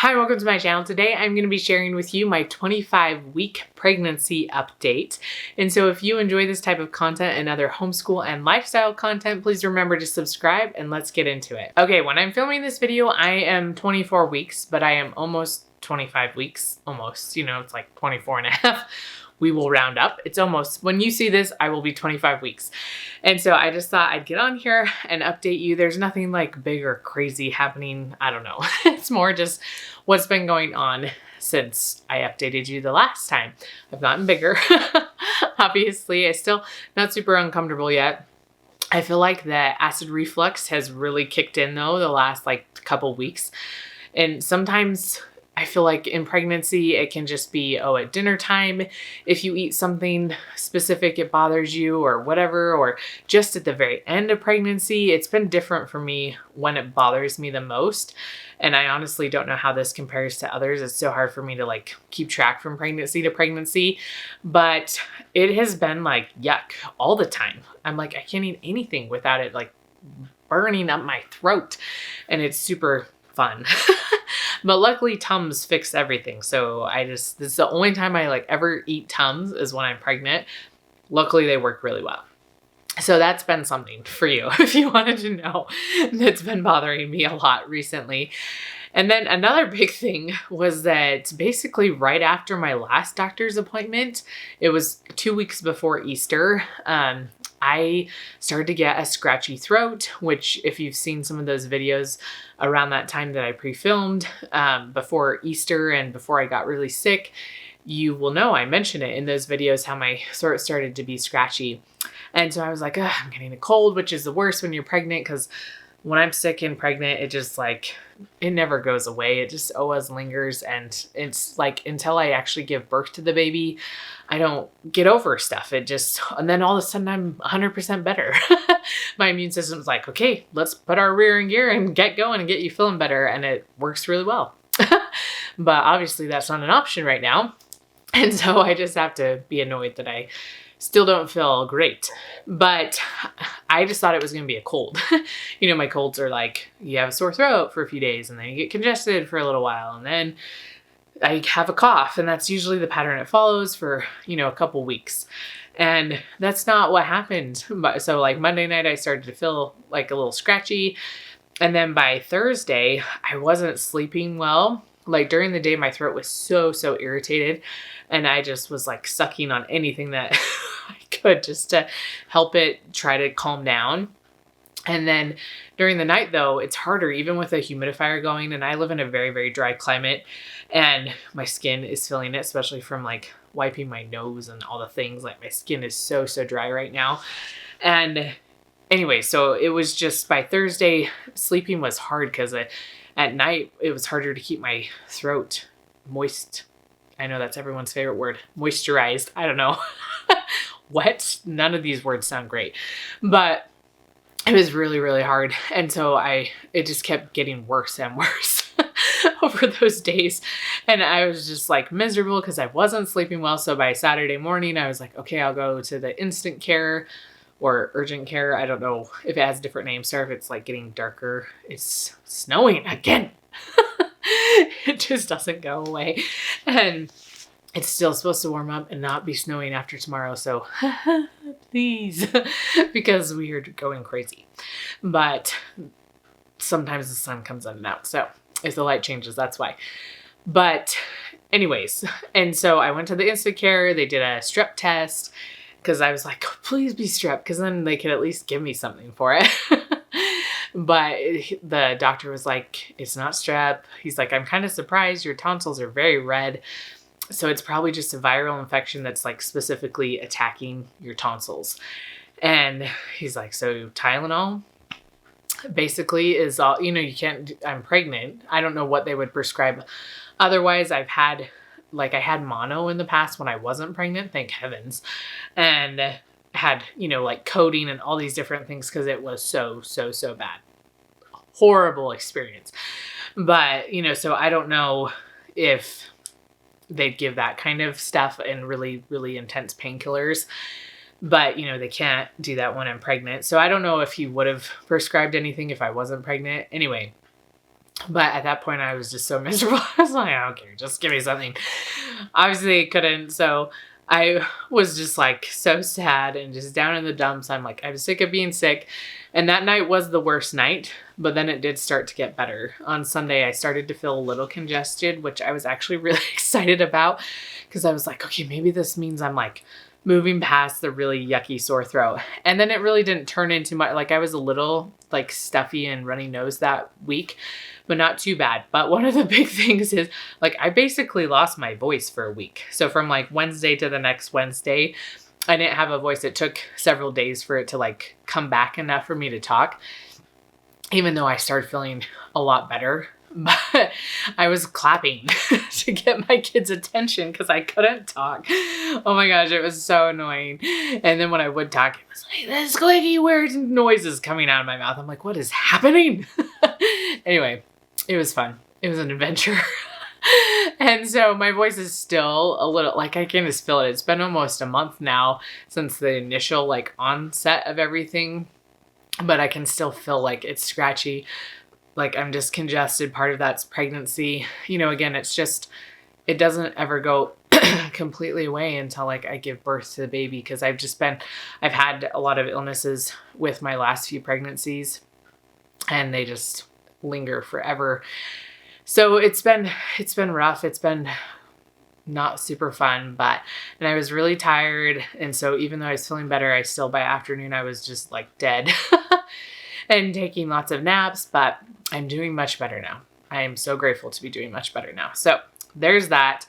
Hi, welcome to my channel. Today I'm going to be sharing with you my 25-week pregnancy update. And so if you enjoy this type of content and other homeschool and lifestyle content, please remember to subscribe and let's get into it. Okay, when I'm filming this video, I am 24 weeks, but I am almost 25 weeks. Almost, it's like 24 and a half. We will round up. It's almost, when you see this, I will be 25 weeks. And so I just thought I'd get on here and update you. There's nothing like big or crazy happening. I don't know. It's more just what's been going on since I updated you the last time. I've gotten bigger. Obviously, I still not super uncomfortable yet. I feel like the acid reflux has really kicked in though the last couple weeks. And sometimes I feel like in pregnancy, it can just be, at dinner time, if you eat something specific, it bothers you or whatever, or just at the very end of pregnancy. It's been different for me when it bothers me the most. And I honestly don't know how this compares to others. It's so hard for me to keep track from pregnancy to pregnancy, but it has been yuck all the time. I'm I can't eat anything without it burning up my throat, and it's super fun. But luckily Tums fix everything. So this is the only time I ever eat Tums is when I'm pregnant. Luckily they work really well. So that's been something for you if you wanted to know. That's been bothering me a lot recently. And then another big thing was that basically right after my last doctor's appointment, it was 2 weeks before Easter, I started to get a scratchy throat, which if you've seen some of those videos around that time that I pre-filmed before Easter and before I got really sick, you will know I mentioned it in those videos how my throat started to be scratchy. And so I was like, I'm getting a cold, which is the worst when you're pregnant, because when I'm sick and pregnant, it just it never goes away. It just always lingers. And it's until I actually give birth to the baby, I don't get over stuff. And then all of a sudden I'm 100% better. My immune system's like, okay, let's put our rear in gear and get going and get you feeling better. And it works really well. But obviously that's not an option right now. And so I just have to be annoyed that I still don't feel great. But I just thought it was going to be a cold. My colds are you have a sore throat for a few days and then you get congested for a little while and then I have a cough, and that's usually the pattern it follows for, a couple weeks. And that's not what happened. So Monday night, I started to feel a little scratchy. And then by Thursday, I wasn't sleeping well. During the day, my throat was so irritated. And I just was sucking on anything that I could just to help it try to calm down. And then during the night though, it's harder even with a humidifier going, and I live in a very, very dry climate and my skin is feeling it, especially from wiping my nose and all the things. My skin is so dry right now. And anyway, so it was just by Thursday, sleeping was hard because at night it was harder to keep my throat moist. I know that's everyone's favorite word, moisturized. I don't know. Wet. None of these words sound great, but it was really, really hard. And so it just kept getting worse and worse over those days. And I was just miserable because I wasn't sleeping well. So by Saturday morning, I was okay, I'll go to the instant care or urgent care. I don't know if it has different names, or if it's getting darker. It's snowing again. It just doesn't go away. And it's still supposed to warm up and not be snowing after tomorrow. So please, because we are going crazy. But sometimes the sun comes in and out. So if the light changes, that's why. But anyways, and so I went to the instant care. They did a strep test because I was like, oh, please be strep, because then they could at least give me something for it. But the doctor was like, it's not strep. He's like, I'm kind of surprised. Your tonsils are very red. So it's probably just a viral infection that's specifically attacking your tonsils. And he's like, so Tylenol basically is all, you can't, I'm pregnant. I don't know what they would prescribe. Otherwise, I've had, I had mono in the past when I wasn't pregnant, thank heavens. And had, codeine and all these different things because it was so bad. Horrible experience. But, so I don't know if they'd give that kind of stuff and really, really intense painkillers. But, they can't do that when I'm pregnant. So I don't know if he would have prescribed anything if I wasn't pregnant. Anyway, But at that point, I was just so miserable. I was like, I don't care, just give me something. Obviously, I couldn't. So I was just like so sad and just down in the dumps. I'm like, I'm sick of being sick. And that night was the worst night, but then it did start to get better. On Sunday, I started to feel a little congested, which I was actually really excited about because I was like, okay, maybe this means I'm like moving past the really yucky sore throat. And then it really didn't turn into my, like I was a little like stuffy and runny nose that week, but not too bad. But one of the big things is like, I basically lost my voice for a week. So from like Wednesday to the next Wednesday, I didn't have a voice. It took several days for it to like come back enough for me to talk, even though I started feeling a lot better. But I was clapping to get my kids' attention because I couldn't talk. Oh my gosh, it was so annoying. And then when I would talk, it was like this squeaky weird noises coming out of my mouth. I'm like, what is happening? Anyway, it was fun. It was an adventure. And so my voice is still a little, like I can just feel it. It's been almost a month now since the initial like onset of everything, but I can still feel like it's scratchy. Like I'm just congested. Part of that's pregnancy. You know, again, it's just, it doesn't ever go completely away until like I give birth to the baby. Cause I've had a lot of illnesses with my last few pregnancies and they just linger forever. So it's been rough. It's been not super fun, and I was really tired. And so even though I was feeling better, I still by afternoon, I was just like dead and taking lots of naps, but I'm doing much better now. I am so grateful to be doing much better now. So there's that.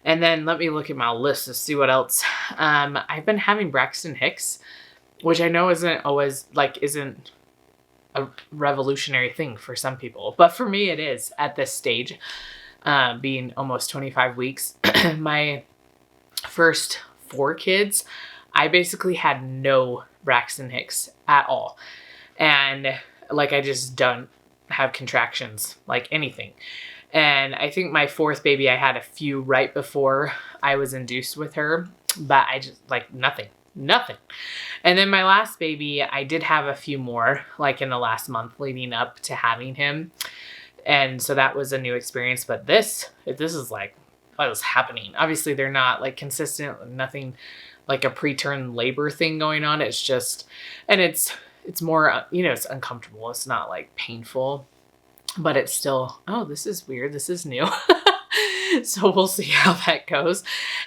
And then let me look at my list to see what else. I've been having Braxton Hicks, which I know isn't a revolutionary thing for some people, but for me it is at this stage, being almost 25 weeks. My first 4 kids, I basically had no Braxton Hicks at all. And like, I just don't have contractions, like anything. And I think my 4th baby, I had a few right before I was induced with her, but I just like nothing. And then my last baby, I did have a few more like in the last month leading up to having him. And so that was a new experience, but this is like what was happening. Obviously they're not like consistent, nothing like a preterm labor thing going on. It's just, and it's more, you know, it's uncomfortable. It's not like painful, but it's still, oh, this is weird. This is new. So we'll see how that goes.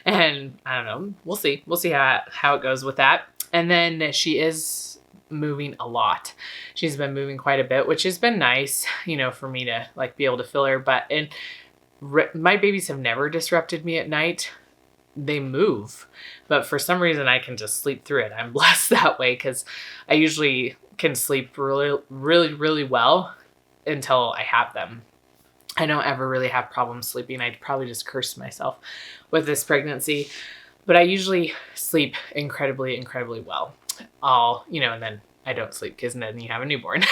And I don't know, we'll see how it goes with that. And then she is moving a lot. She's been moving quite a bit, which has been nice, you know, for me to like be able to feel her. But my babies have never disrupted me at night. They move, but for some reason I can just sleep through it. I'm blessed that way because I usually can sleep really well until I have them. I don't ever really have problems sleeping. I'd probably just curse myself with this pregnancy, but I usually sleep incredibly well. And then I don't sleep because then you have a newborn.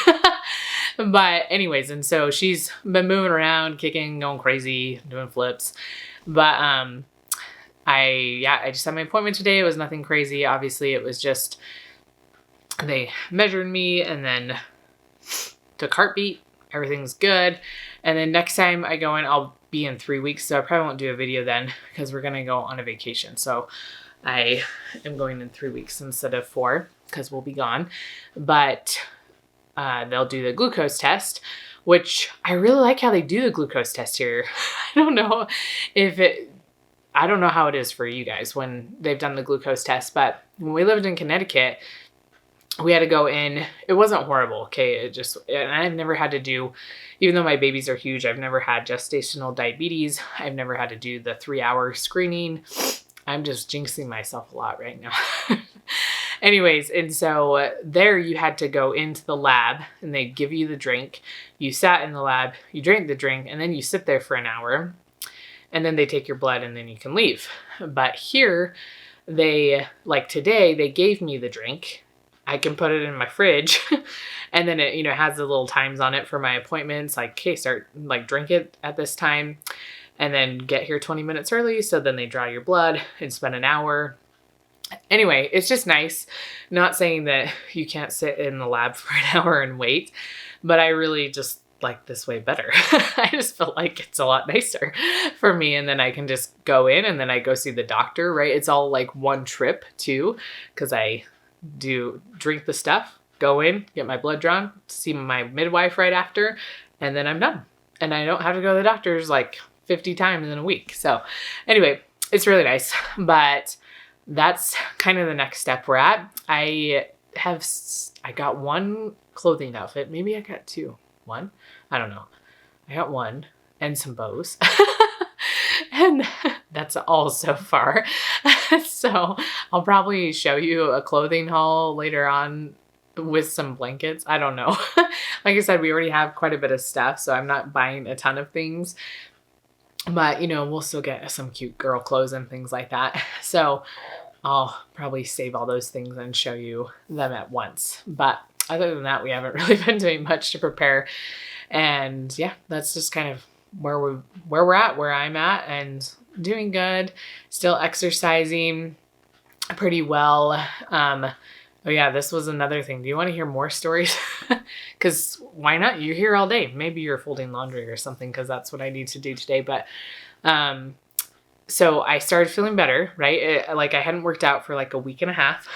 But anyways, and so she's been moving around, kicking, going crazy, doing flips. But I just had my appointment today. It was nothing crazy. Obviously, it was just they measured me and then took heartbeat. Everything's good. And then next time I go in, I'll be in 3 weeks. So I probably won't do a video then because we're going to go on a vacation. So I am going in 3 weeks instead of 4 because we'll be gone. But they'll do the glucose test, which I really like how they do the glucose test here. I don't know how it is for you guys when they've done the glucose test, but when we lived in Connecticut, we had to go in. It wasn't horrible. Okay. And I've never had to do, even though my babies are huge, I've never had gestational diabetes. I've never had to do the 3-hour screening. I'm just jinxing myself a lot right now. Anyways, and so there you had to go into the lab and they give you the drink. You sat in the lab, you drank the drink, and then you sit there for an hour and then they take your blood and then you can leave. But here like today, they gave me the drink. I can put it in my fridge and then it, has the little times on it for my appointments. Like, okay, drink it at this time and then get here 20 minutes early. So then they draw your blood and spend an hour. Anyway, it's just nice. Not saying that you can't sit in the lab for an hour and wait, but I really just like this way better. I just feel like it's a lot nicer for me. And then I can just go in and then I go see the doctor, right? It's all like one trip too, because I do drink the stuff, go in, get my blood drawn, see my midwife right after, and then I'm done. And I don't have to go to the doctor's like 50 times in a week. So anyway, it's really nice, but that's kind of the next step we're at. I got one clothing outfit. Maybe I got two. One? I don't know. I got one and some bows. And that's all so far. So I'll probably show you a clothing haul later on with some blankets. I don't know. Like I said, we already have quite a bit of stuff, so I'm not buying a ton of things. But, you know, we'll still get some cute girl clothes and things like that. So I'll probably save all those things and show you them at once. But other than that, we haven't really been doing much to prepare. And yeah, that's just kind of where we're at, where I'm at, and doing good. Still exercising pretty well. Oh yeah, this was another thing. Do you want to hear more stories? Because why not? You're here all day. Maybe you're folding laundry or something, because that's what I need to do today. But so I started feeling better, right? Like I hadn't worked out for like a week and a half.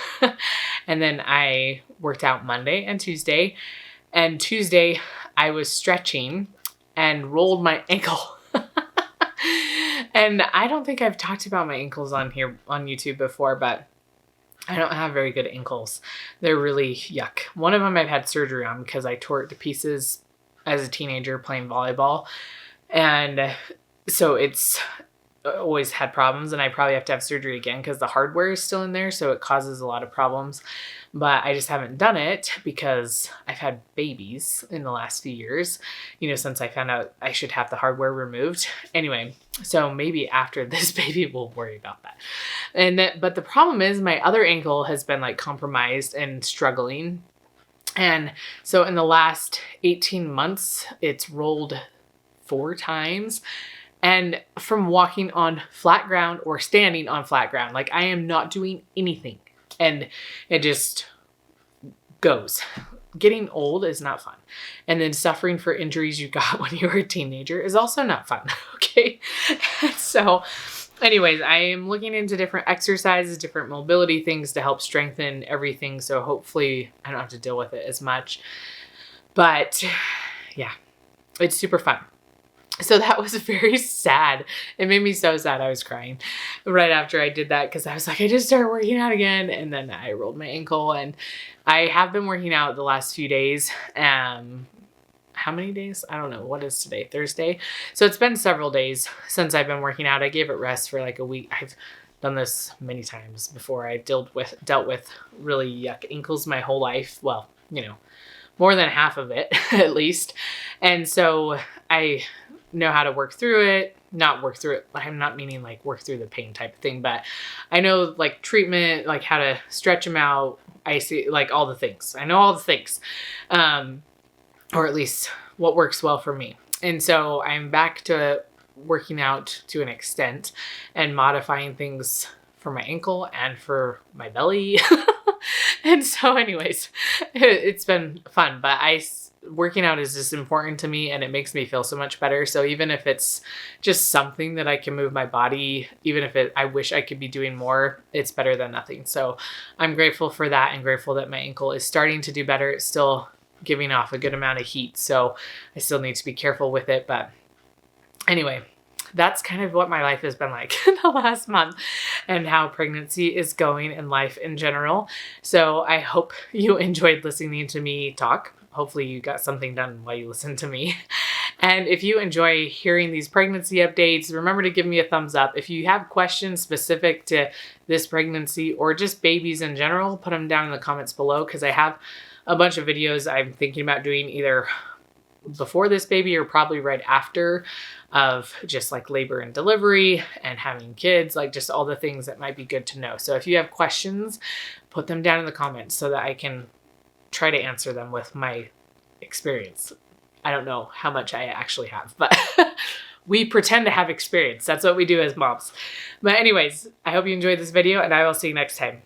And then I worked out Monday and Tuesday. And Tuesday I was stretching and rolled my ankle. And I don't think I've talked about my ankles on here on YouTube before, but I don't have very good ankles. They're really yuck. One of them I've had surgery on because I tore it to pieces as a teenager playing volleyball. And so it's always had problems, and I probably have to have surgery again because the hardware is still in there. So it causes a lot of problems, but I just haven't done it because I've had babies in the last few years, you know, since I found out I should have the hardware removed. Anyway, so maybe after this baby, we'll worry about that. But the problem is my other ankle has been like compromised and struggling. And so in the last 18 months, it's rolled 4 times. And from walking on flat ground or standing on flat ground, like I am not doing anything. And it just goes. Getting old is not fun. And then suffering for injuries you got when you were a teenager is also not fun. Okay. So anyways, I am looking into different exercises, different mobility things to help strengthen everything. So hopefully I don't have to deal with it as much. But yeah, it's super fun. So that was very sad. It made me so sad. I was crying right after I did that because I was like, I just started working out again. And then I rolled my ankle, and I have been working out the last few days. How many days? I don't know. What is today? Thursday. So it's been several days since I've been working out. I gave it rest for like a week. I've done this many times before. I dealt with really yuck ankles my whole life. Well, you know, more than half of it at least. And so I know how to work through it, not work through it. I'm not meaning like work through the pain type of thing, but I know like treatment, like how to stretch them out. I see like all the things. I know all the things, or at least what works well for me. And so I'm back to working out to an extent and modifying things for my ankle and for my belly. And so anyways, it's been fun, but working out is just important to me, and it makes me feel so much better. So even if it's just something that I can move my body, even if I wish I could be doing more, it's better than nothing. So I'm grateful for that, and grateful that my ankle is starting to do better. It's still giving off a good amount of heat, so I still need to be careful with it. But anyway, that's kind of what my life has been like in the last month, and how pregnancy is going and life in general. So I hope you enjoyed listening to me talk. Hopefully you got something done while you listen to me. And if you enjoy hearing these pregnancy updates, remember to give me a thumbs up. If you have questions specific to this pregnancy or just babies in general, put them down in the comments below, because I have a bunch of videos I'm thinking about doing either before this baby or probably right after, of just like labor and delivery and having kids, like just all the things that might be good to know. So if you have questions, put them down in the comments so that I can try to answer them with my experience. I don't know how much I actually have, but we pretend to have experience. That's what we do as moms. But anyways, I hope you enjoyed this video, and I will see you next time.